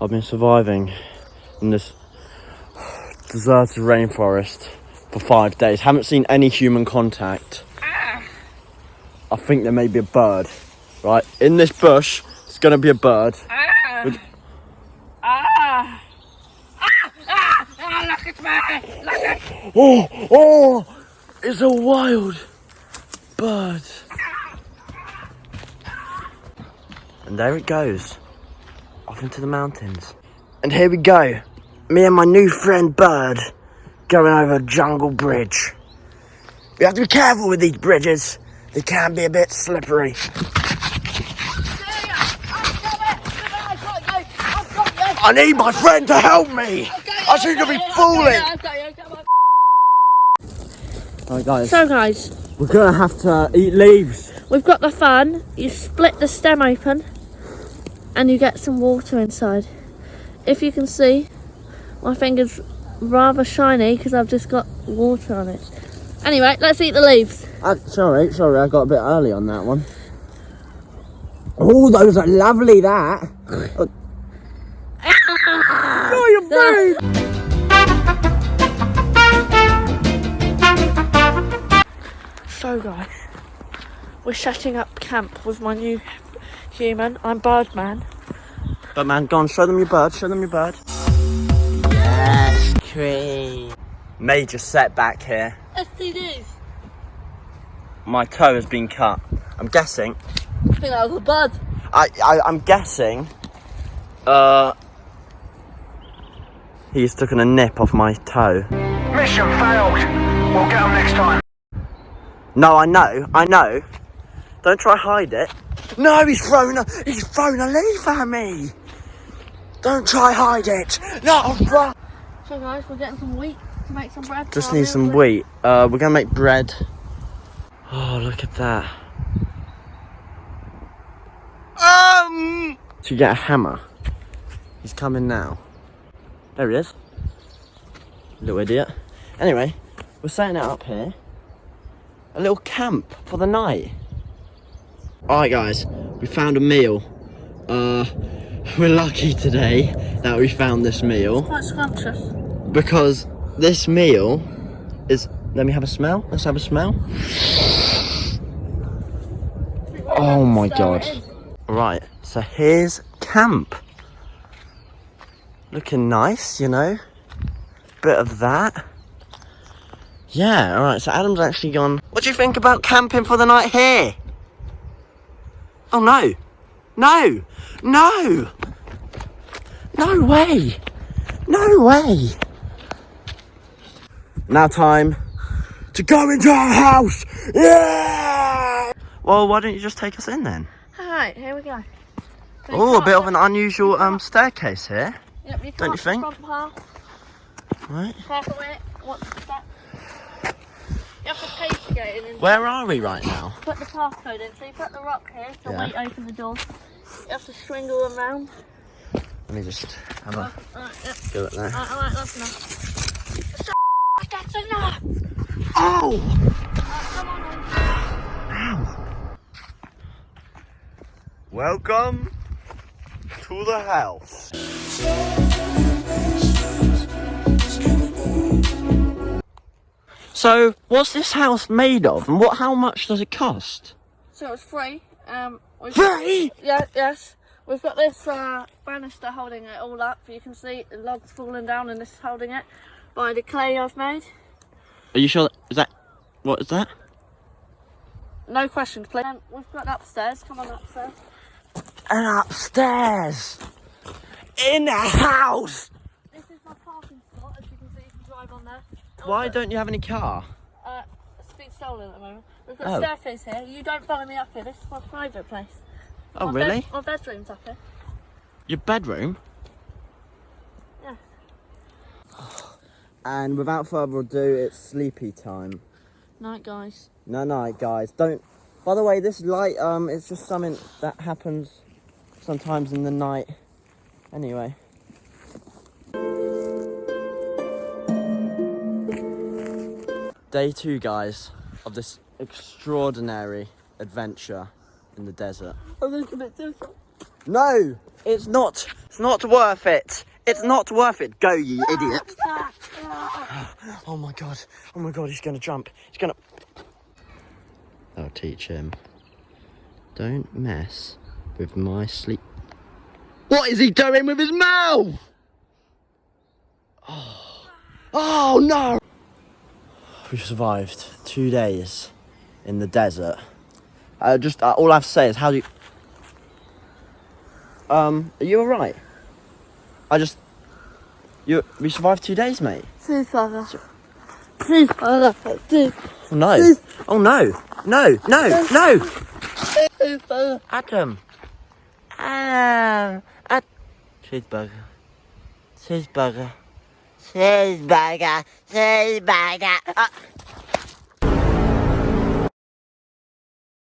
I've been surviving in this deserted rainforest for 5 days. Haven't seen any human contact. I think there may be a bird, right? In this bush, it's gonna be a bird. Look at me! Look at Oh, it's a wild bird. And there it goes, off into the mountains. And here we go, me and my new friend Bird, going over a jungle bridge. We have to be careful with these bridges. They can be a bit slippery. I need my friend to help me. I seem to be falling. Alright guys. So guys, We're gonna have to eat leaves. we've got the fun. You split the stem open and you get some water inside. If you can see, my finger's rather shiny because I've just got water on it. Anyway, let's eat the leaves. Sorry, I got a bit early on that one. Oh, those are lovely, that. Oh, you're brave. So guys, we're setting up camp with my new human. I'm Birdman. But man, go on, show them your bird, Yes, queen. Major setback here. STDs. My toe has been cut. I'm guessing. I think that was a bird. I'm guessing. He's taken a nip off my toe. Mission failed. We'll get them next time. No, I know. Don't try hide it. No, he's thrown a leaf at me. Don't try hide it. No, bro. So guys, we're getting some wheat to make some bread. Just need some wheat. We're gonna make bread. Oh, look at that. To get a hammer. He's coming now. There he is. Little idiot. Anyway, we're setting it up here. A little camp for the night. Alright guys, we found a meal. We're lucky today that we found this meal. Quite scrumptious. Because this meal is... Let me have a smell. Let's have a smell. Oh my god. Right, so here's camp. Looking nice, you know. Bit of that. Yeah, alright, so Adam's actually gone. What do you think about camping for the night here? Oh no. No! No! No way! No way! Now time to go into our house! Yeah! Well, why don't you just take us in then? Alright, here we go. So Oh, a bit of an unusual staircase here. Yep, you Don't you think? Front path, Right. half of it. What's that? You have to page to get in. Where are we right now? Put the passcode in. So you put the rock here to Yeah. wait open the door. You have to swingle them round. Let me just have a Alright, yep. go at that. Alright, that's enough. That's enough! Oh! Come on. Ow! Welcome to the house. So, what's this house made of, and how much does it cost? So it's free. Free? Yeah, yes. We've got this banister holding it all up. You can see the logs falling down and this is holding it by the clay I've made. Are you sure? What is that? No questions, please. We've got upstairs. Come on upstairs. And upstairs, in the house. This is my parking spot. As you can see, you can drive on there. Why don't you have any car? It's been stolen at the moment. We've got Oh. a staircase here. You don't follow me up here. This is my private place. Oh, My really? my bedroom's up here. Your bedroom? Yeah. And without further ado, it's sleepy time. Night, guys. No, guys, don't. By the way, this light, it's just something that happens sometimes in the night. Anyway. Day 2, guys, of this extraordinary adventure in the desert. A little bit different. No, it's not It's not worth it. It's not worth it. Go, you idiot. Oh my god. Oh my god, he's gonna jump. He's gonna... I'll teach him. Don't mess with my sleep. What is he doing with his mouth? Oh no! We've survived 2 days in the desert. All I have to say is, how do you... Are you alright? We survived 2 days, mate. Cheeseburger. Cheeseburger. Oh no. Oh no. No, no, no! Adam. Cheeseburger. Cheeseburger. Cheeseburger. Cheeseburger.